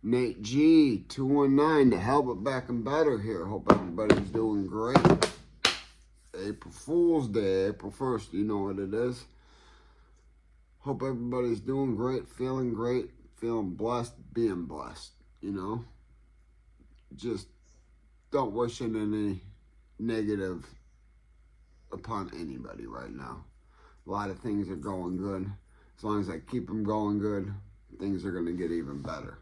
Nate G 219 to help it back and better here. Hope everybody's doing great. April Fool's Day, April 1st, you know what it is. Hope everybody's doing great, feeling blessed, being blessed, you know. Just don't wish any negative upon anybody right now. A lot of things are going good. As long as I keep them going good, things are going to get even better.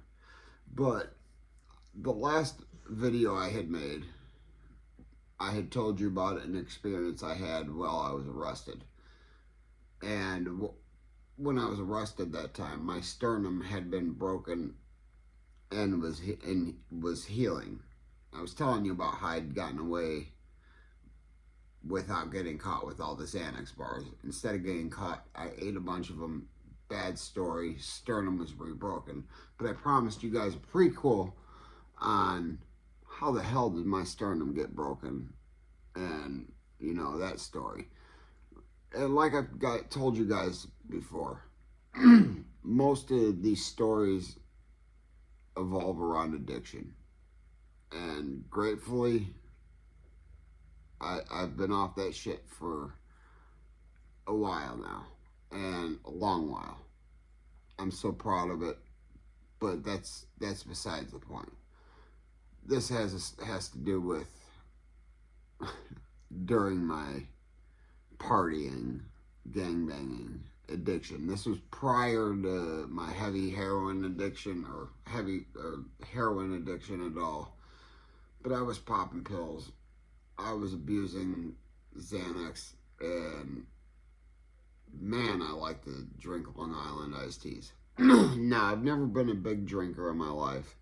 But the last video I had made, I had told you about an experience I had while I was arrested. And when I was arrested that time, my sternum had been broken and was healing. I was telling you about how I'd gotten away without getting caught with all the Xanax bars. Instead of getting caught, I ate a bunch of them. Bad story, sternum was rebroken. But I promised you guys a prequel on how the hell did my sternum get broken, and you know, that story. And like I've told you guys before, most of these stories evolve around addiction. And gratefully, I've been off that shit for a while now. And a long while. I'm so proud of it, but that's besides the point. This has to do with during my partying, gangbanging addiction. This was prior to my heavy heroin addiction or heroin addiction at all. But I was popping pills. I was abusing Xanax, and man, I like to drink Long Island iced teas. Now, I've never been a big drinker in my life,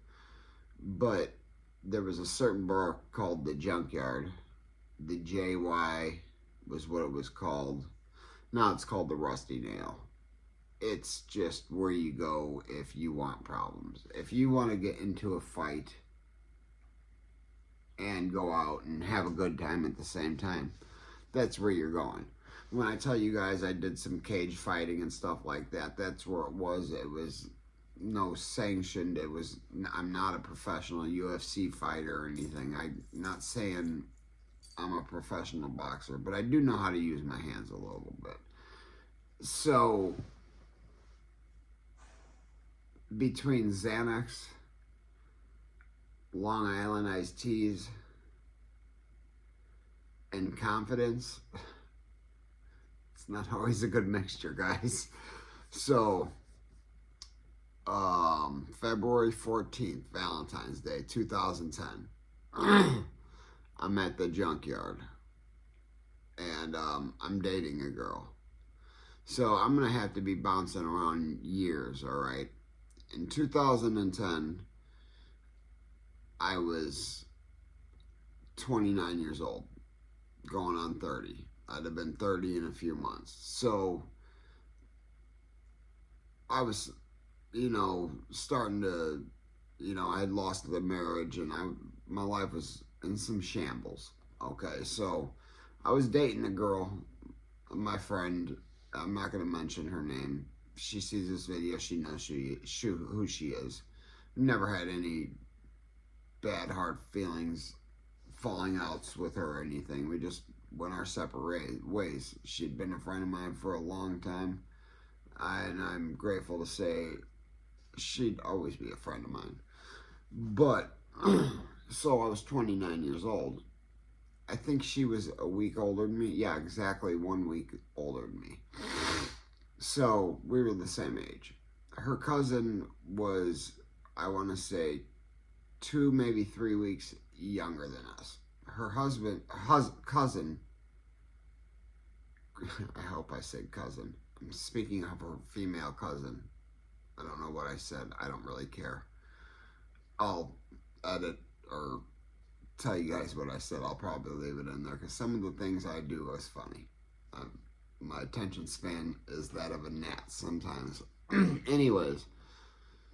but there was a certain bar called the Junkyard. The JY was what it was called. Now it's called the Rusty Nail. It's just where you go if you want problems. If you want to get into a fight and go out and have a good time at the same time, that's where you're going. When I tell you guys I did some cage fighting and stuff like that, that's where it was. It was no sanctioned. I'm not a professional UFC fighter or anything. I'm not saying I'm a professional boxer, but I do know how to use my hands a little bit. So, between Xanax, Long Island iced teas, and confidence, it's not always a good mixture, guys. So, February 14th, Valentine's Day, 2010. I'm at the Junkyard. And I'm dating a girl. So, I'm going to have to be bouncing around years, alright? In 2010, I was 29 years old, going on 30. I'd have been 30 in a few months. So I was, starting to, I had lost the marriage and my life was in some shambles. Okay, so I was dating a girl, my friend. I'm not going to mention her name. If she sees this video, she knows who she is. Never had any bad hard feelings, falling outs with her or anything. We just went our separate ways. She'd been a friend of mine for a long time, and I'm grateful to say she'd always be a friend of mine. But so I was 29 years old. I think she was a week older than me. Yeah, exactly 1 week older than me. So we were the same age. Her cousin was, I want to say, 2, maybe 3 weeks younger than us. Her cousin, I hope I said cousin. I'm speaking of her female cousin. I don't know what I said. I don't really care. I'll edit or tell you guys what I said. I'll probably leave it in there because some of the things I do is funny. My attention span is that of a gnat sometimes. Anyways,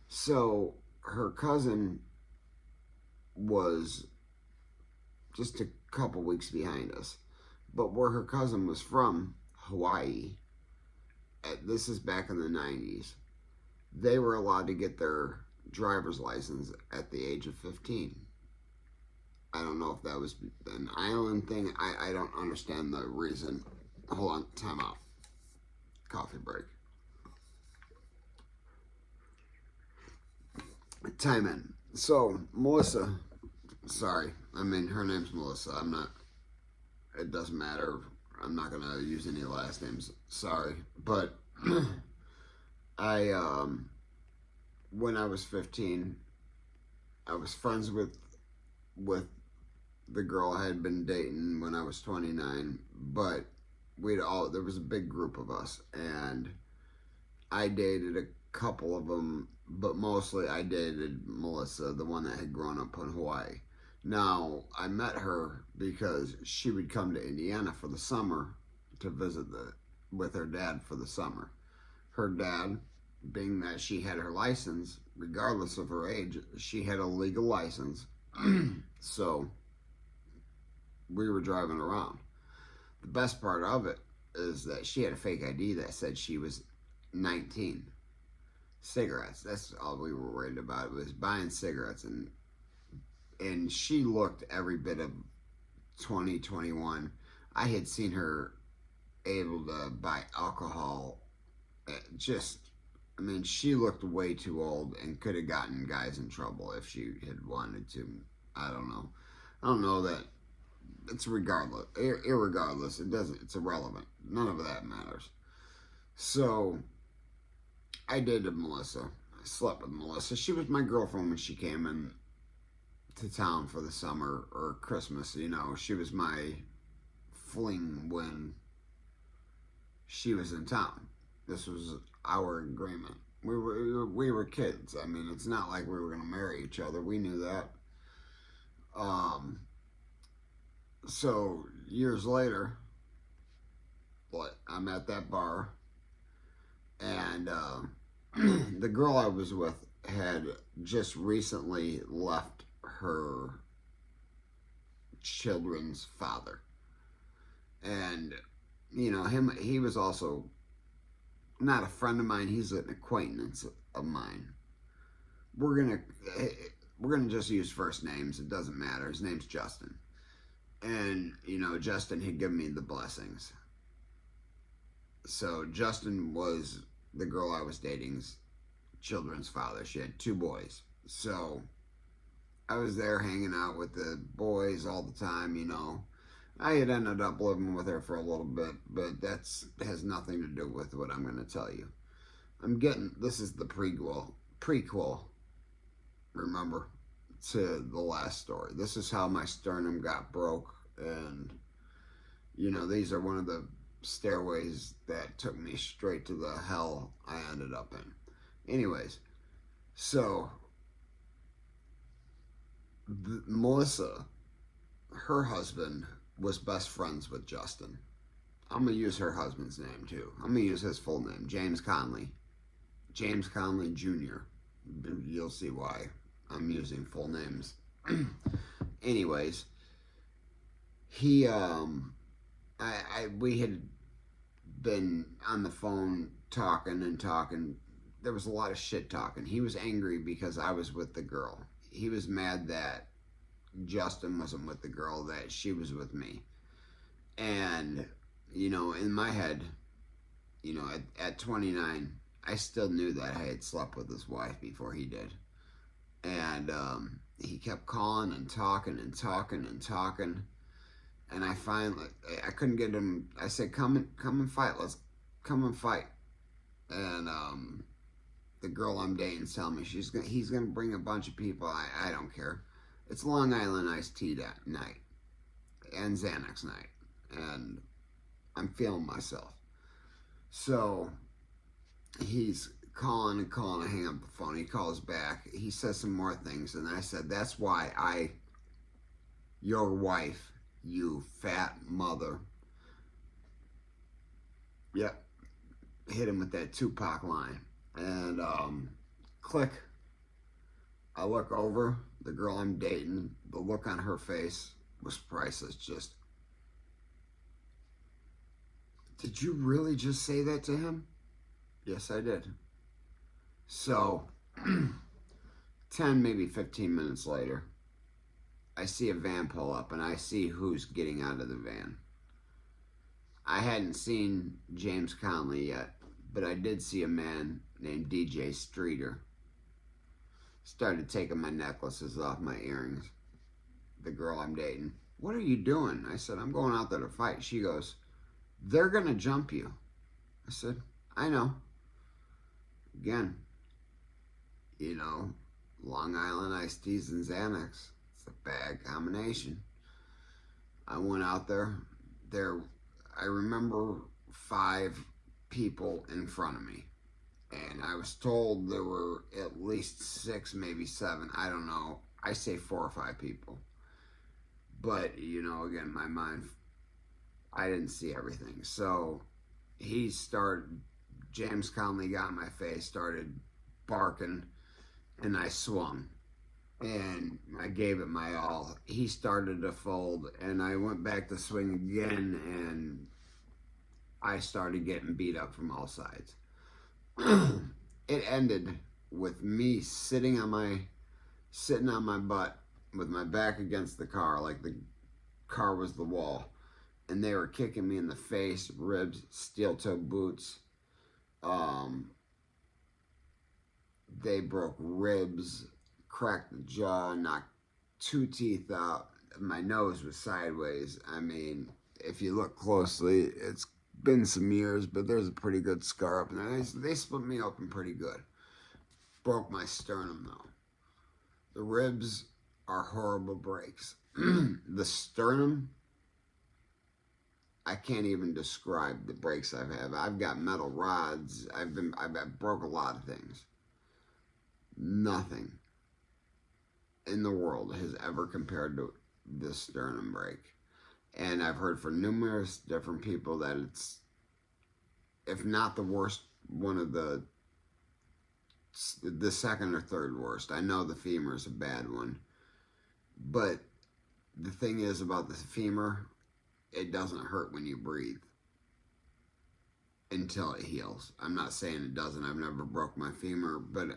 so her cousin was just a couple weeks behind us. But where her cousin was from, Hawaii, this is back in the 90s, they were allowed to get their driver's license at the age of 15. I don't know if that was an island thing. I don't understand the reason. Hold on, time out. Coffee break. Time in. So, Melissa, sorry, I mean, her name's Melissa. I'm not, it doesn't matter. I'm not going to use any last names. Sorry. But I, when I was 15, I was friends with the girl I had been dating when I was 29, but there was a big group of us, and I dated a couple of them, but mostly I dated Melissa, the one that had grown up in Hawaii. Now, I met her because she would come to Indiana for the summer to visit with her dad for the summer. Her dad, being that she had her license, regardless of her age, she had a legal license. So we were driving around. The best part of it is that she had a fake ID that said she was 19. Cigarettes, that's all we were worried about, was buying cigarettes, and she looked every bit of 20, 21. I had seen her able to buy alcohol. I mean, she looked way too old and could have gotten guys in trouble if she had wanted to. I don't know. I don't know that. It's regardless. Irregardless, it's irrelevant. None of that matters. So, I dated Melissa. I slept with Melissa. She was my girlfriend when she came in to town for the summer or Christmas. You know, she was my fling when she was in town. This was our agreement. We were kids. I mean, it's not like we were going to marry each other. We knew that. So years later, I'm at that bar, and the girl I was with had just recently left her children's father, and you know he was also not a friend of mine. He's an acquaintance of mine. We're gonna just use first names. It doesn't matter. His name's Justin. And, you know, Justin had given me the blessings. So Justin was the girl I was dating's children's father. She had 2 boys. So I was there hanging out with the boys all the time, you know. I had ended up living with her for a little bit, but that has nothing to do with what I'm going to tell you. This is the prequel, remember, to the last story. This is how my sternum got broke, and you know, these are one of the stairways that took me straight to the hell I ended up in. Anyways, so Melissa, her husband was best friends with Justin. I'm gonna use her husband's name too. I'm gonna use his full name, James Conley Jr. You'll see why I'm using full names. Anyways, we had been on the phone talking. There was a lot of shit talking. He was angry because I was with the girl. He was mad that Justin wasn't with the girl, that she was with me. And, you know, in my head, you know, at 29, I still knew that I had slept with his wife before he did. And he kept calling and talking. And I couldn't get him. I said, come and fight. Let's come and fight. And the girl I'm dating's telling me he's gonna bring a bunch of people. I don't care. It's Long Island iced tea that night and Xanax night, and I'm feeling myself. So he's calling. I hang up the phone. He calls back. He says some more things, and I said, "That's why your wife, you fat mother." Yep. Hit him with that Tupac line. And click. I look over, the girl I'm dating, the look on her face was priceless. Just, did you really just say that to him? Yes, I did. So 10, maybe 15 minutes later, I see a van pull up and I see who's getting out of the van. I hadn't seen James Conley yet, but I did see a man named DJ Streeter. Started taking my necklaces off, my earrings. The girl I'm dating, "What are you doing?" I said, "I'm going out there to fight." She goes, "They're going to jump you." I said, "I know." Again, you know, Long Island iced teas and Xanax. It's a bad combination. I went out there. I remember 5 people in front of me. And I was told there were at least 6, maybe 7. I don't know. I say 4 or 5 people. But, again, my mind, I didn't see everything. So James Conley got in my face, started barking, and I swung. And I gave it my all. He started to fold, and I went back to swing again, and I started getting beat up from all sides. It ended with me sitting on my butt with my back against the car, like the car was the wall, and they were kicking me in the face, ribs, steel-toe boots. They broke ribs, cracked the jaw, knocked 2 teeth out. My nose was sideways. I mean, if you look closely, it's been some years, but there's a pretty good scar up there. They split me open pretty good. Broke my sternum, though. The ribs are horrible breaks. The sternum, I can't even describe the breaks I've had. I've got metal rods. I've broke a lot of things. Nothing in the world has ever compared to this sternum break. And I've heard from numerous different people that it's, if not the worst, one of the second or third worst. I know the femur is a bad one. But the thing is about the femur, it doesn't hurt when you breathe until it heals. I'm not saying it doesn't. I've never broke my femur, but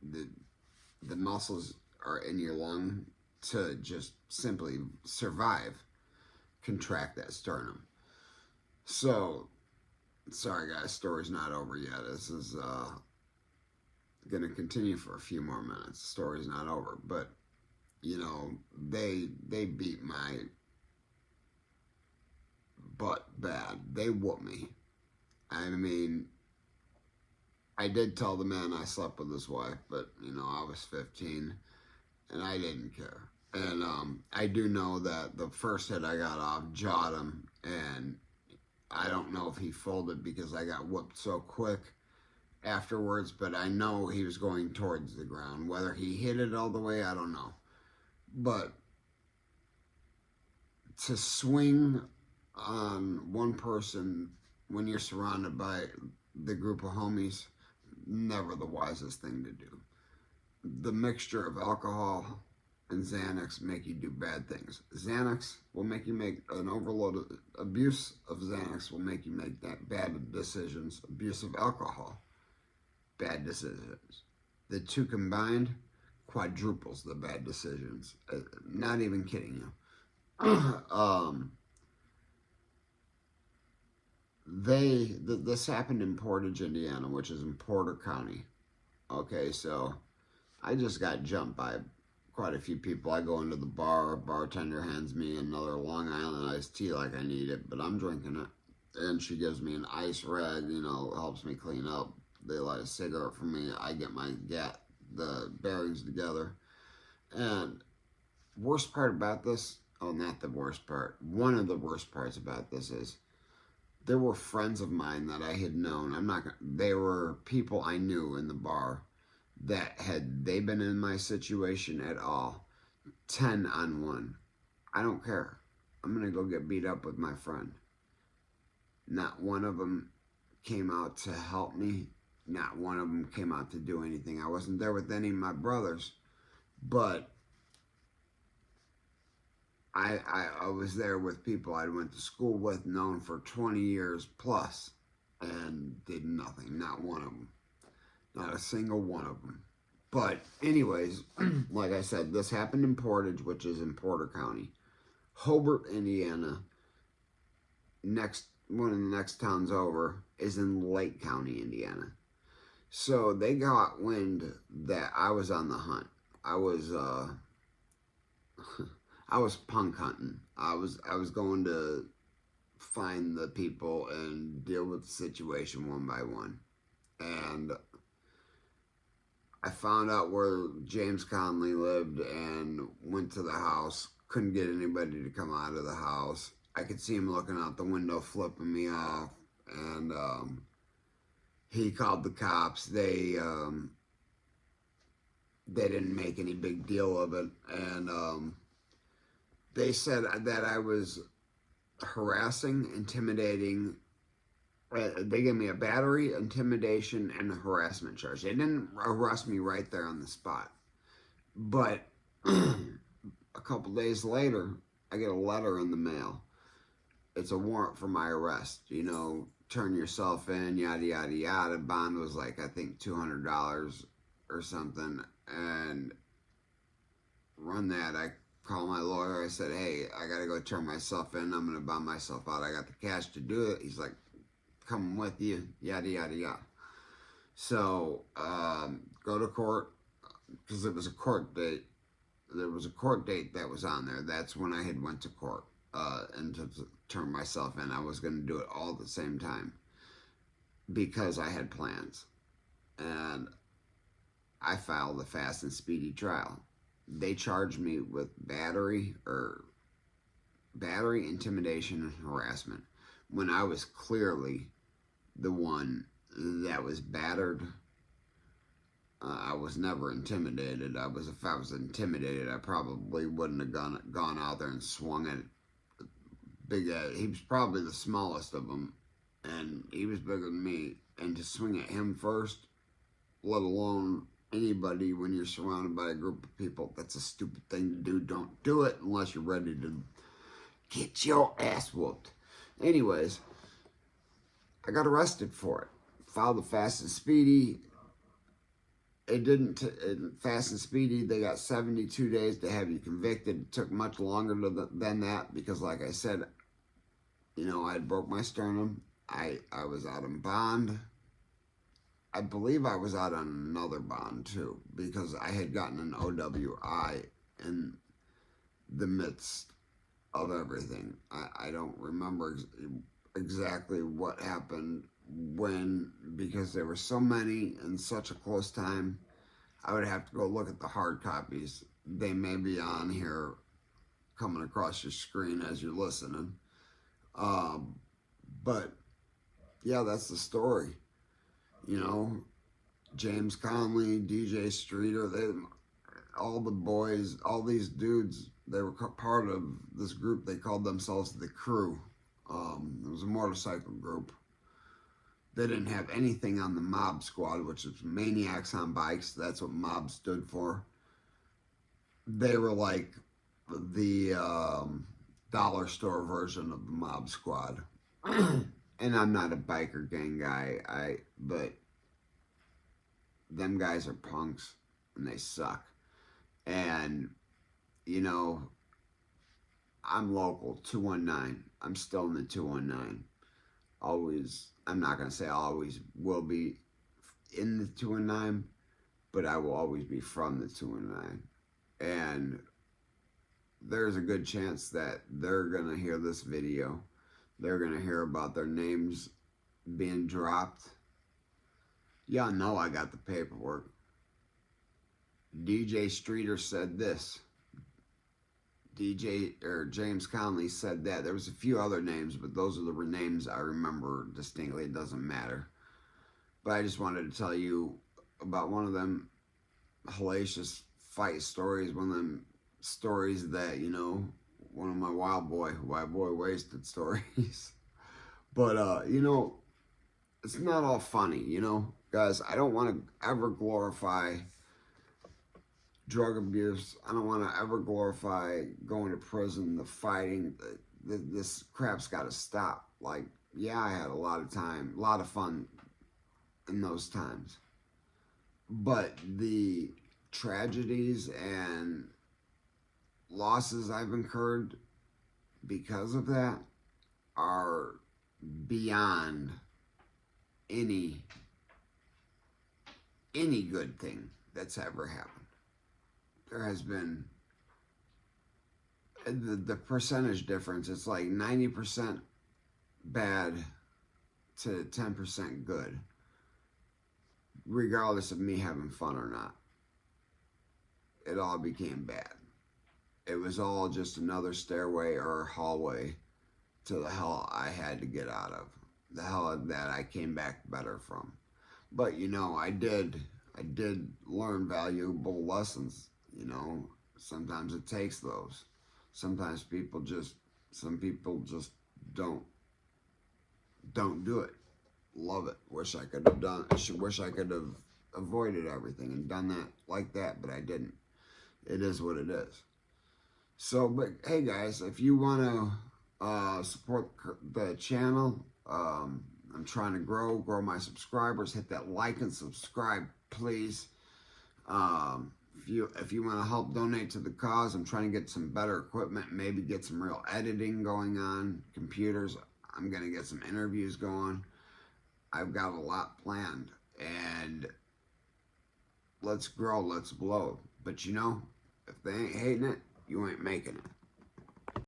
the muscles are in your lung to just simply survive, contract that sternum. So, sorry guys, story's not over yet. This is going to continue for a few more minutes. The story's not over, but they beat my butt bad. They whooped me. I mean, I did tell the man I slept with his wife, but I was 15 and I didn't care. And I do know that the first hit I got off jawed him, and I don't know if he folded because I got whooped so quick afterwards, but I know he was going towards the ground. Whether he hit it all the way, I don't know. But to swing on one person when you're surrounded by the group of homies, never the wisest thing to do. The mixture of alcohol and Xanax make you do bad things. Xanax will make you make an overload. Abuse of Xanax will make you make that bad decisions. Abuse of alcohol, bad decisions. The two combined quadruples the bad decisions. Not even kidding you. This happened in Portage, Indiana, which is in Porter County. Okay, so I just got jumped by quite a few people. I go into the bar, bartender hands me another Long Island iced tea like I need it, but I'm drinking it. And she gives me an ice rag, helps me clean up. They light a cigarette for me. I get the bearings together. And worst part about this, not the worst part, one of the worst parts about this is there were friends of mine that I had known. They were people I knew in the bar that had they been in my situation at all, 10 on 1. I don't care. I'm going to go get beat up with my friend. Not one of them came out to help me. Not one of them came out to do anything. I wasn't there with any of my brothers, but I was there with people I went to school with, known for 20 years plus, and did nothing. Not one of them. Not a single one of them. But anyways, like I said, this happened in Portage, which is in Porter County. Hobart, Indiana, next one of the next towns over, is in Lake County, Indiana. So they got wind that I was on the hunt. I was I was punk hunting. I was going to find the people and deal with the situation one by one. And I found out where James Conley lived and went to the house. Couldn't get anybody to come out of the house. I could see him looking out the window, flipping me off, and he called the cops. They didn't make any big deal of it, and they said that I was harassing, intimidating. They gave me a battery, intimidation, and a harassment charge. They didn't arrest me right there on the spot. But a couple days later, I get a letter in the mail. It's a warrant for my arrest. You know, turn yourself in, yada, yada, yada. Bond was like, I think, $200 or something. And run that. I called my lawyer. I said, hey, I got to go turn myself in. I'm going to bond myself out. I got the cash to do it. He's like, coming with you, yada, yada, yada. So, go to court, because it was a court date. There was a court date that was on there. That's when I had went to court, and to turn myself in. I was going to do it all at the same time, because I had plans. And I filed a fast and speedy trial. They charged me with battery, intimidation, and harassment, when I was clearly the one that was battered. I was never intimidated. If I was intimidated, I probably wouldn't have gone out there and swung at big. He was probably the smallest of them, and he was bigger than me. And to swing at him first, let alone anybody, when you're surrounded by a group of people, that's a stupid thing to do. Don't do it unless you're ready to get your ass whooped. Anyways, I got arrested for it. Filed a fast and speedy. It didn't. Fast and speedy, they got 72 days to have you convicted. It took much longer than that, because, like I said, you know, I had broke my sternum. I was out on bond. I believe I was out on another bond too, because I had gotten an OWI in the midst of everything. I don't remember exactly what happened when, because there were so many in such a close time. I would have to go look at the hard copies. They may be on here coming across your screen as you're listening. But yeah, that's the story. You know, James Conley, DJ Streeter, all the boys, all these dudes, they were part of this group. They called themselves the Crew. It was a motorcycle group. They didn't have anything on the Mob Squad, which is Maniacs on Bikes. That's what Mob stood for. They were like the dollar store version of the Mob Squad. And I'm not a biker gang guy, but them guys are punks, and they suck. And, you know, I'm local, 219. I'm still in the 219. Always, I'm not going to say I always will be in the 219, but I will always be from the 219. And there's a good chance that they're going to hear this video. They're going to hear about their names being dropped. Y'all know I got the paperwork. DJ Streeter said this. James Conley said that. There was a few other names, but those are the names I remember distinctly. It doesn't matter. But I just wanted to tell you about one of them hellacious fight stories, one of them stories that, you know, one of my wild boy wasted stories. But, you know, it's not all funny, you know. Guys, I don't want to ever glorify drug abuse. I don't want to ever glorify going to prison, the fighting. This crap's got to stop. Like, yeah, I had a lot of time, a lot of fun in those times. But the tragedies and losses I've incurred because of that are beyond any good thing that's ever happened. There has been the percentage difference. It's like 90% bad to 10% good, regardless of me having fun or not. It all became bad. It was all just another stairway or hallway to the hell I had to get out of, the hell that I came back better from. But I did learn valuable lessons. Sometimes it takes those. Sometimes some people just don't do it. Love it. Wish I could have done. Wish I could have avoided everything and done that like that, but I didn't. It is what it is. So, but hey guys, if you want to support the channel, I'm trying to grow my subscribers. Hit that like and subscribe, please. If you want to help donate to the cause, I'm trying to get some better equipment, maybe get some real editing going on, computers. I'm going to get some interviews going. I've got a lot planned, and let's grow, let's blow. But if they ain't hating it, you ain't making it.